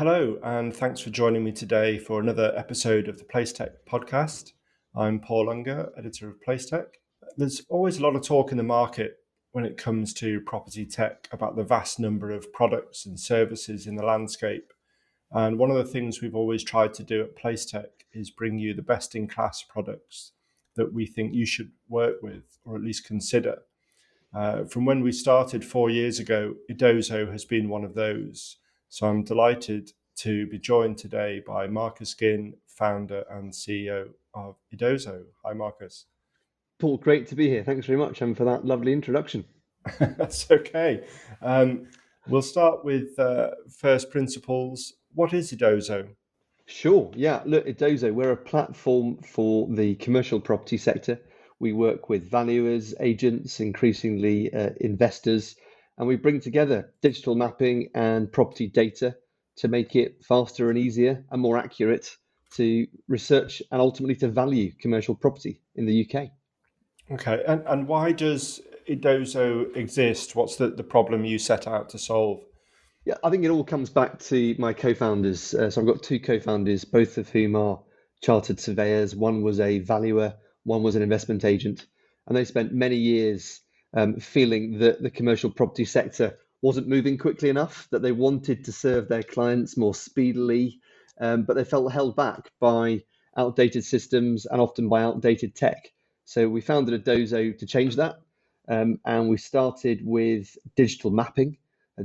Hello, and thanks for joining me today for another episode of the PlaceTech Podcast. I'm Paul Unger, editor of PlaceTech. There's always a lot of talk in the market when it comes to property tech about the vast number of products and services in the landscape. And one of the things we've always tried to do at PlaceTech is bring you the best-in-class products that we think you should work with, or at least consider. From when we started 4 years ago, Edozo has been one of those. So I'm delighted to be joined today by Marcus Ginn, founder and CEO of Edozo. Hi, Marcus. Paul, great to be here. Thanks very much, and for that lovely introduction. That's okay. We'll start with first principles. What is Edozo? Sure. Yeah. Look, Edozo, we're a platform for the commercial property sector. We work with valuers, agents, increasingly investors, and we bring together digital mapping and property data to make it faster and easier and more accurate to research and ultimately to value commercial property in the UK. Okay, and why does Edozo exist? What's the problem you set out to solve? Yeah, I think it all comes back to my co-founders. So I've got two co-founders, both of whom are chartered surveyors. One was a valuer, one was an investment agent, and they spent many years feeling that the commercial property sector wasn't moving quickly enough, that they wanted to serve their clients more speedily, but they felt held back by outdated systems and often by outdated tech. So we founded Edozo to change that, and we started with digital mapping.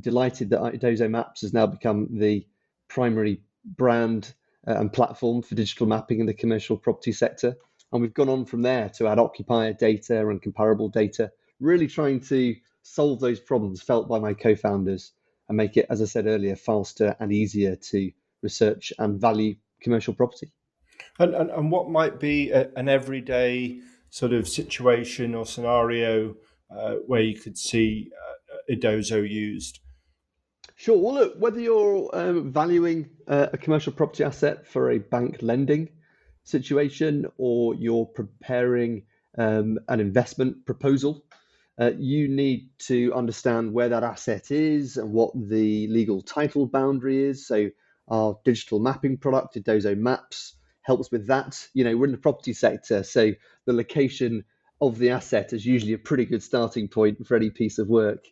Delighted that Edozo Maps has now become the primary brand and platform for digital mapping in the commercial property sector. And we've gone on from there to add occupier data and comparable data, really trying to solve those problems felt by my co-founders and make it, as I said earlier, faster and easier to research and value commercial property. And what might be an everyday sort of situation or scenario where you could see Edozo used? Sure. Well, look, whether you're valuing a commercial property asset for a bank lending situation or you're preparing an investment proposal, you need to understand where that asset is and what the legal title boundary is. So our digital mapping product, Edozo Maps, helps with that. You know, we're in the property sector, so the location of the asset is usually a pretty good starting point for any piece of work.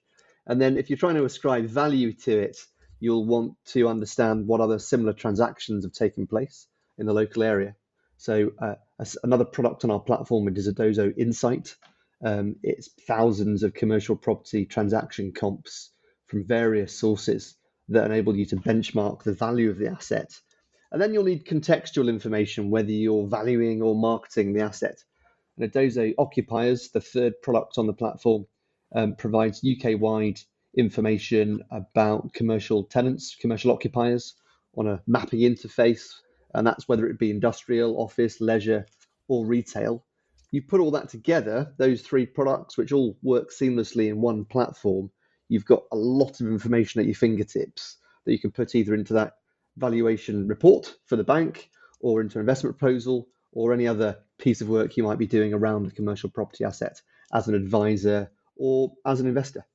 And then if you're trying to ascribe value to it, you'll want to understand what other similar transactions have taken place in the local area. So another product on our platform is Edozo Insight. It's thousands of commercial property transaction comps from various sources that enable you to benchmark the value of the asset. And then you'll need contextual information, whether you're valuing or marketing the asset. And Edozo Occupiers, the third product on the platform, provides UK-wide information about commercial tenants, commercial occupiers on a mapping interface, and that's whether it be industrial, office, leisure, or retail. You put all that together, those three products, which all work seamlessly in one platform, you've got a lot of information at your fingertips that you can put either into that valuation report for the bank or into an investment proposal or any other piece of work you might be doing around a commercial property asset as an advisor or as an investor.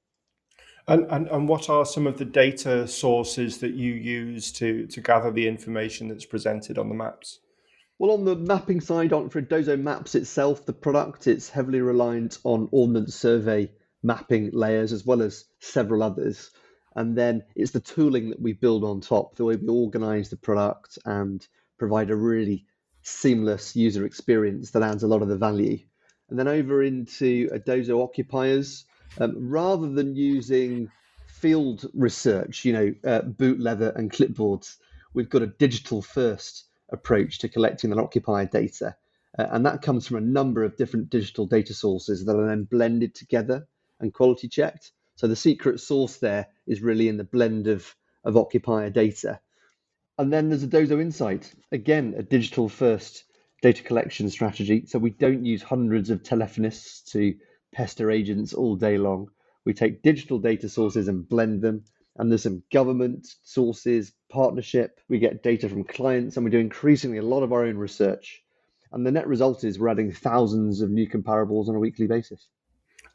And what are some of the data sources that you use to gather the information that's presented on the maps? Well, on the mapping side, for Edozo Maps itself, the product, it's heavily reliant on Ordnance Survey mapping layers as well as several others. And then it's the tooling that we build on top, the way we organize the product and provide a really seamless user experience that adds a lot of the value. And then over into Edozo Occupiers, rather than using field research, boot leather and clipboards, we've got a digital first approach to collecting that occupier data. And that comes from a number of different digital data sources that are then blended together and quality checked. So the secret sauce there is really in the blend of occupier data. And then there's Edozo Insight, again, a digital first data collection strategy. So we don't use hundreds of telephonists to pester agents all day long. We take digital data sources and blend them. And there's some government sources, partnership. We get data from clients, and we do increasingly a lot of our own research. And the net result is we're adding thousands of new comparables on a weekly basis.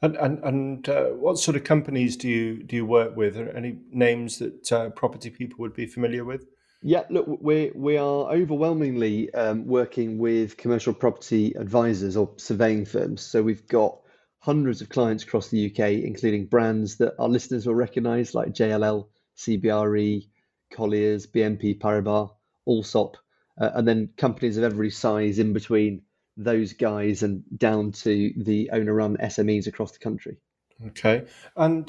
And what sort of companies do you work with? Are any names that property people would be familiar with? Yeah, look, we are overwhelmingly working with commercial property advisors or surveying firms. So we've got hundreds of clients across the UK, including brands that our listeners will recognise, like JLL, CBRE, Colliers, BNP Paribas, Allsop, and then companies of every size in between those guys and down to the owner-run SMEs across the country. Okay, and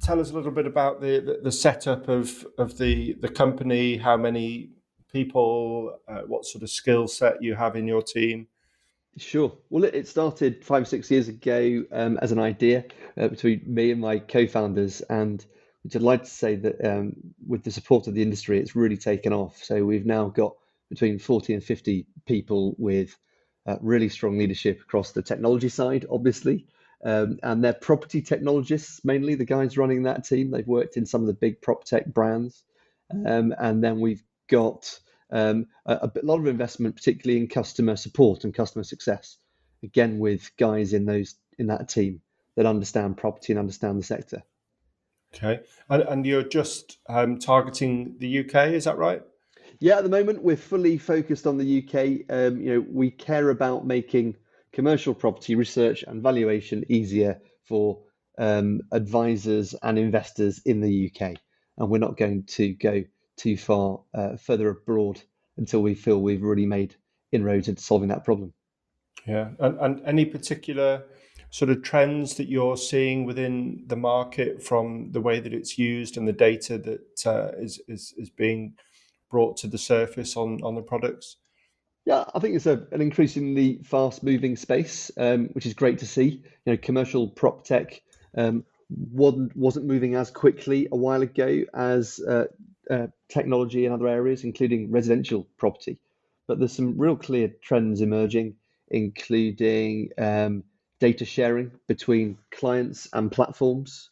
tell us a little bit about the setup of the company. How many people? What sort of skill set you have in your team? Sure. Well, it started 5 or 6 years ago as an idea between me and my co-founders, and I'm delighted to say that with the support of the industry, it's really taken off. So we've now got between 40 and 50 people with really strong leadership across the technology side, obviously, and they're property technologists mainly. The guys running that team, they've worked in some of the big prop tech brands, and then we've got a lot of investment, particularly in customer support and customer success. Again, with guys in that team that understand property and understand the sector. Okay, and you're just targeting the UK, is that right? Yeah, at the moment we're fully focused on the UK. We care about making commercial property research and valuation easier for advisors and investors in the UK, and we're not going to go too far further abroad until we feel we've really made inroads into solving that problem. Yeah, and any particular sort of trends that you're seeing within the market from the way that it's used and the data that is being brought to the surface on the products? Yeah, I think it's an increasingly fast-moving space, which is great to see. Commercial prop tech wasn't moving as quickly a while ago as technology in other areas, including residential property. But there's some real clear trends emerging, including data sharing between clients and platforms,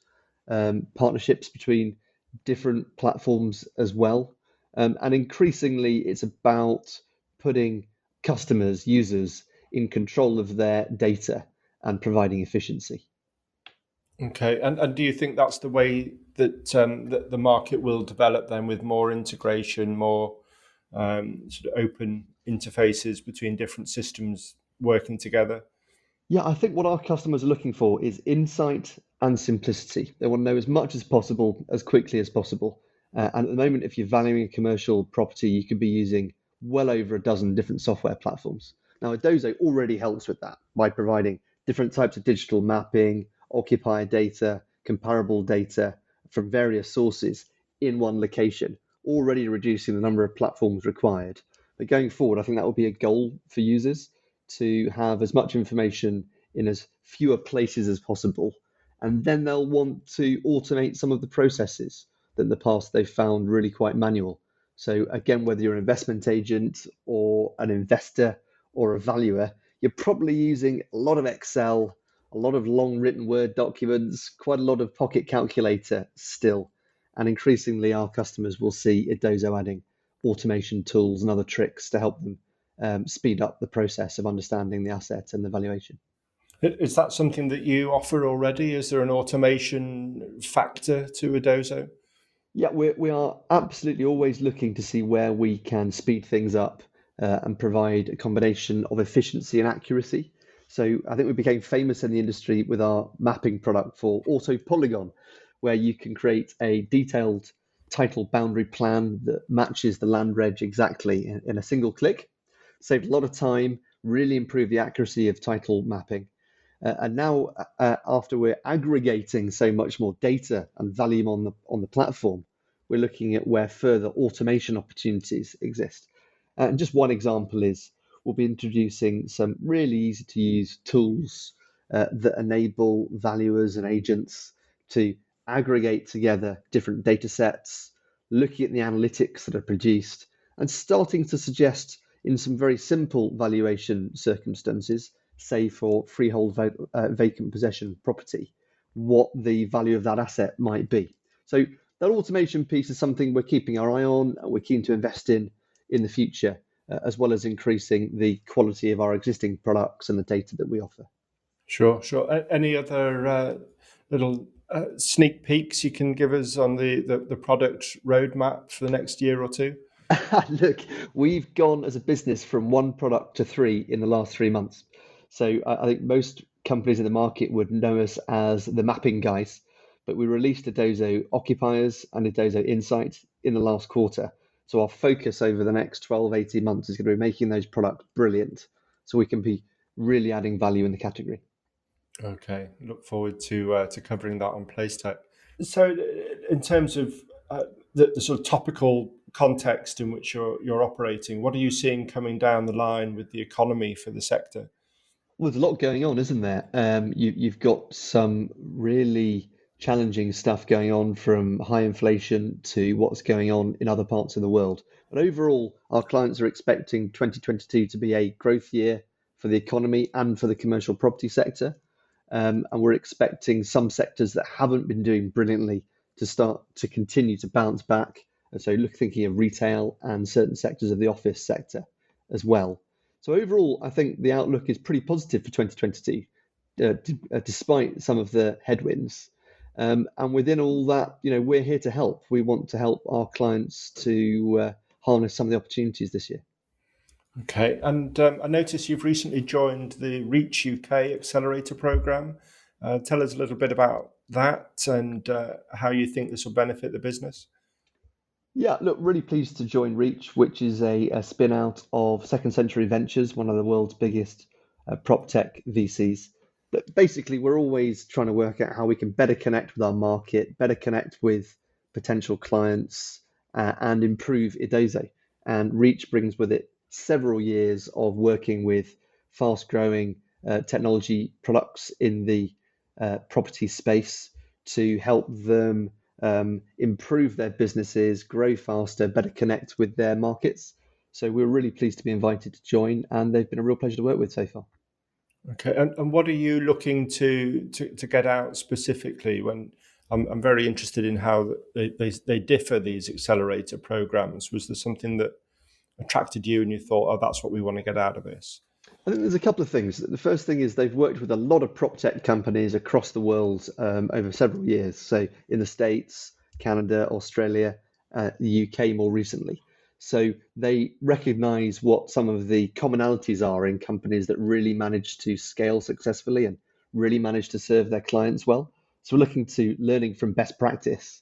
partnerships between different platforms as well. And increasingly, it's about putting customers, users, in control of their data and providing efficiency. Okay, and do you think that's the way that the market will develop then, with more integration, more sort of open interfaces between different systems working together? Yeah, I think what our customers are looking for is insight and simplicity. They want to know as much as possible, as quickly as possible. And at the moment, if you're valuing a commercial property, you could be using well over a dozen different software platforms. Now, Edozo already helps with that by providing different types of digital mapping, occupier data, comparable data from various sources in one location, already reducing the number of platforms required. But going forward, I think that will be a goal for users to have as much information in as fewer places as possible. And then they'll want to automate some of the processes that in the past they've found really quite manual. So, again, whether you're an investment agent or an investor or a valuer, you're probably using a lot of Excel, a lot of long written Word documents, quite a lot of Pocket Calculator still. And increasingly, our customers will see Edozo adding automation tools and other tricks to help them speed up the process of understanding the asset and the valuation. Is that something that you offer already? Is there an automation factor to Adozo? Yeah, we are absolutely always looking to see where we can speed things up and provide a combination of efficiency and accuracy. So I think we became famous in the industry with our mapping product for Auto Polygon, where you can create a detailed title boundary plan that matches the land reg exactly in a single click. Saved a lot of time, really improved the accuracy of title mapping. And now, after we're aggregating so much more data and volume on the platform, we're looking at where further automation opportunities exist. And just one example is we'll be introducing some really easy to use tools that enable valuers and agents to aggregate together different data sets, looking at the analytics that are produced, and starting to suggest in some very simple valuation circumstances, say for freehold vacant possession property, what the value of that asset might be. So that automation piece is something we're keeping our eye on and we're keen to invest in the future, as well as increasing the quality of our existing products and the data that we offer. Sure, sure. Any other little sneak peeks you can give us on the product roadmap for the next year or two? Look, we've gone as a business from one product to three in the last 3 months. So I think most companies in the market would know us as the mapping guys, but we released Edozo Occupiers and Edozo Insight in the last quarter. So our focus over the next 12, 18 months is going to be making those products brilliant so we can be really adding value in the category. Okay, look forward to covering that on PlaceTech. So, in terms of the sort of topical context in which you're operating, what are you seeing coming down the line with the economy for the sector? Well, there's a lot going on, isn't there? You've got some really challenging stuff going on, from high inflation to what's going on in other parts of the world. But overall, our clients are expecting 2022 to be a growth year for the economy and for the commercial property sector. And we're expecting some sectors that haven't been doing brilliantly to start to continue to bounce back. And so thinking of retail and certain sectors of the office sector as well. So overall, I think the outlook is pretty positive for 2022, despite some of the headwinds. And within all that, we're here to help. We want to help our clients to harness some of the opportunities this year. Okay, and I noticed you've recently joined the Reach UK Accelerator Programme. Tell us a little bit about that and how you think this will benefit the business. Yeah, look, really pleased to join Reach, which is a spin out of Second Century Ventures, one of the world's biggest prop tech VCs. But basically, we're always trying to work out how we can better connect with our market, better connect with potential clients, and improve Edozo. And Reach brings with it several years of working with fast growing technology products in the property space to help them improve their businesses, grow faster, better connect with their markets. So we're really pleased to be invited to join, and they've been a real pleasure to work with so far. Okay, and what are you looking to get out specifically? When I'm very interested in how they differ, these accelerator programs. Was there something that attracted you and you thought, oh, that's what we want to get out of this? I think there's a couple of things. The first thing is they've worked with a lot of prop tech companies across the world over several years. So in the States, Canada, Australia, the UK more recently. So they recognize what some of the commonalities are in companies that really manage to scale successfully and really manage to serve their clients well. So we're looking to learning from best practice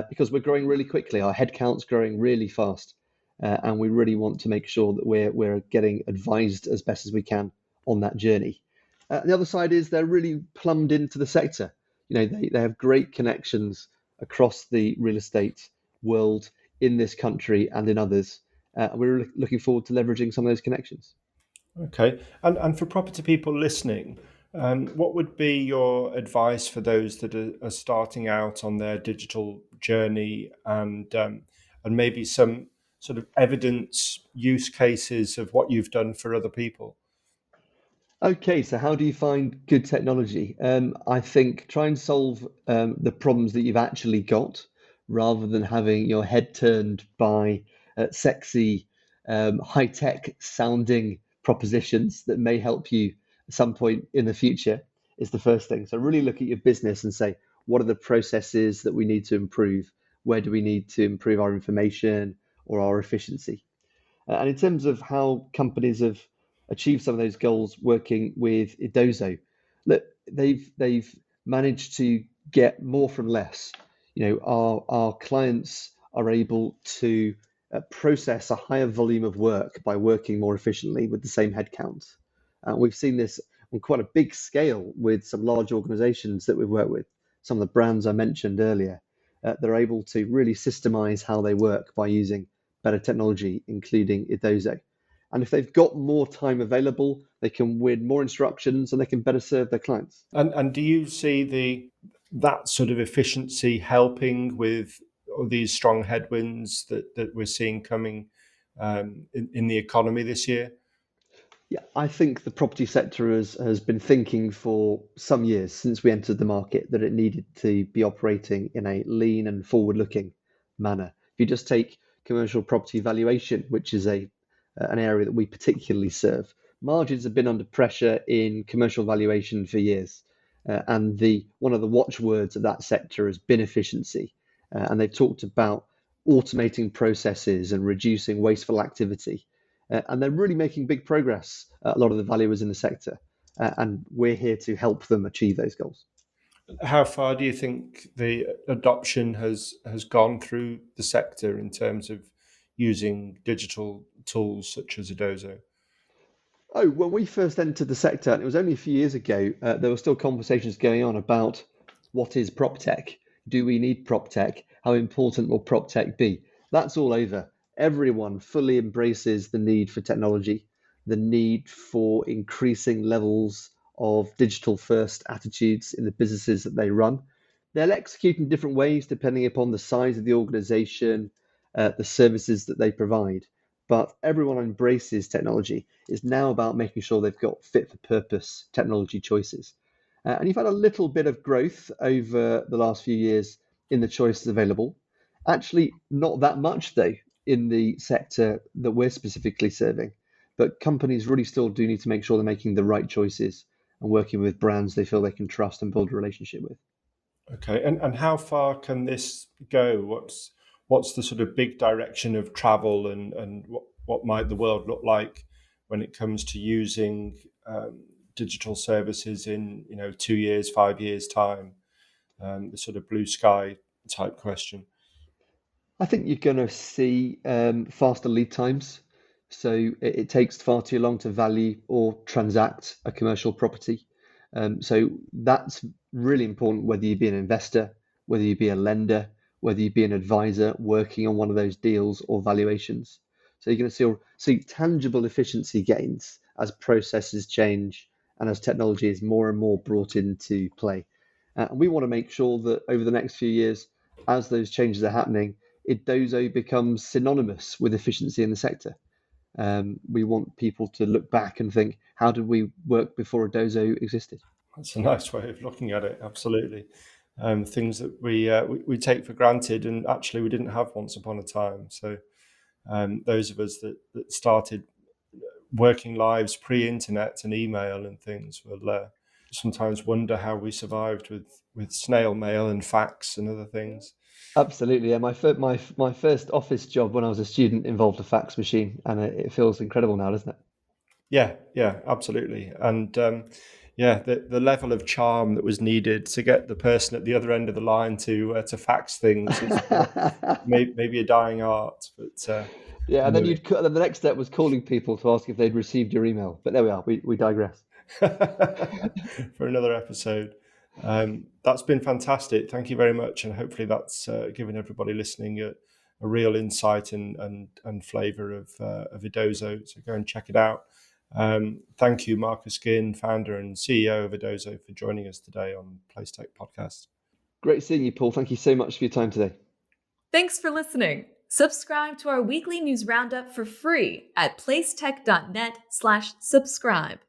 because we're growing really quickly. Our headcount's growing really fast. And we really want to make sure that we're getting advised as best as we can on that journey. The other side is they're really plumbed into the sector. They have great connections across the real estate world in this country and in others. We're looking forward to leveraging some of those connections. Okay, and for property people listening, what would be your advice for those that are starting out on their digital journey, and maybe some sort of evidence use cases of what you've done for other people? Okay, so how do you find good technology? I think try and solve the problems that you've actually got rather than having your head turned by sexy, high tech sounding propositions that may help you at some point in the future, is the first thing. So, really look at your business and say, what are the processes that we need to improve? Where do we need to improve our information or our efficiency? And in terms of how companies have achieved some of those goals working with Edozo, look, they've managed to get more from less. Our clients are able to process a higher volume of work by working more efficiently with the same headcount. We've seen this on quite a big scale with some large organizations that we've worked with. Some of the brands I mentioned earlier, they're able to really systemize how they work by using better technology, including Edozo. And if they've got more time available, they can win more instructions and they can better serve their clients. And do you see that sort of efficiency helping with all these strong headwinds that we're seeing coming in the economy this year? Yeah, I think the property sector has been thinking for some years since we entered the market that it needed to be operating in a lean and forward-looking manner. If you just take commercial property valuation, which is an area that we particularly serve, margins have been under pressure in commercial valuation for years. and one of the watchwords of that sector has been efficiency. And they've talked about automating processes and reducing wasteful activity. And they're really making big progress, a lot of the valuers in the sector. And we're here to help them achieve those goals. How far do you think the adoption has gone through the sector in terms of using digital tools such as Edozo? Oh, when we first entered the sector, and it was only a few years ago, there were still conversations going on about what is prop tech? Do we need prop tech? How important will prop tech be? That's all over. Everyone fully embraces the need for technology, the need for increasing levels of digital first attitudes in the businesses that they run. They'll execute in different ways depending upon the size of the organization, the services that they provide. But everyone embraces technology. It's now about making sure they've got fit for purpose technology choices. And you've had a little bit of growth over the last few years in the choices available. Actually, not that much, though, in the sector that we're specifically serving. But companies really still do need to make sure they're making the right choices and working with brands they feel they can trust and build a relationship with. Okay, and how far can this go? What's the sort of big direction of travel, and what might the world look like when it comes to using digital services in 2 years, 5 years time? The sort of blue sky type question. I think you're going to see faster lead times. So it takes far too long to value or transact a commercial property. So that's really important, whether you be an investor, whether you be a lender, whether you be an advisor working on one of those deals or valuations. So you're going to see tangible efficiency gains as processes change and as technology is more and more brought into play. And we want to make sure that over the next few years, as those changes are happening, Edozo becomes synonymous with efficiency in the sector. We want people to look back and think, how did we work before Edozo existed? That's a nice way of looking at it. Absolutely. Things that we take for granted, and actually we didn't have once upon a time. So those of us that started working lives pre-internet and email and things will sometimes wonder how we survived with snail mail and fax and other things. Absolutely, yeah. My first office job when I was a student involved a fax machine, and it feels incredible now, doesn't it? Yeah, absolutely. And the level of charm that was needed to get the person at the other end of the line to fax things is maybe a dying art. But Yeah, and then anyway. the next step was calling people to ask if they'd received your email. But there we are. We digress. For another episode. That's been fantastic. Thank you very much, and hopefully that's given everybody listening a real insight and flavour of Edozo. So go and check it out. Thank you, Marcus Ginn, founder and CEO of Edozo, for joining us today on PlaceTech Podcast. Great seeing you, Paul. Thank you so much for your time today. Thanks for listening. Subscribe to our weekly news roundup for free at placetech.net/subscribe.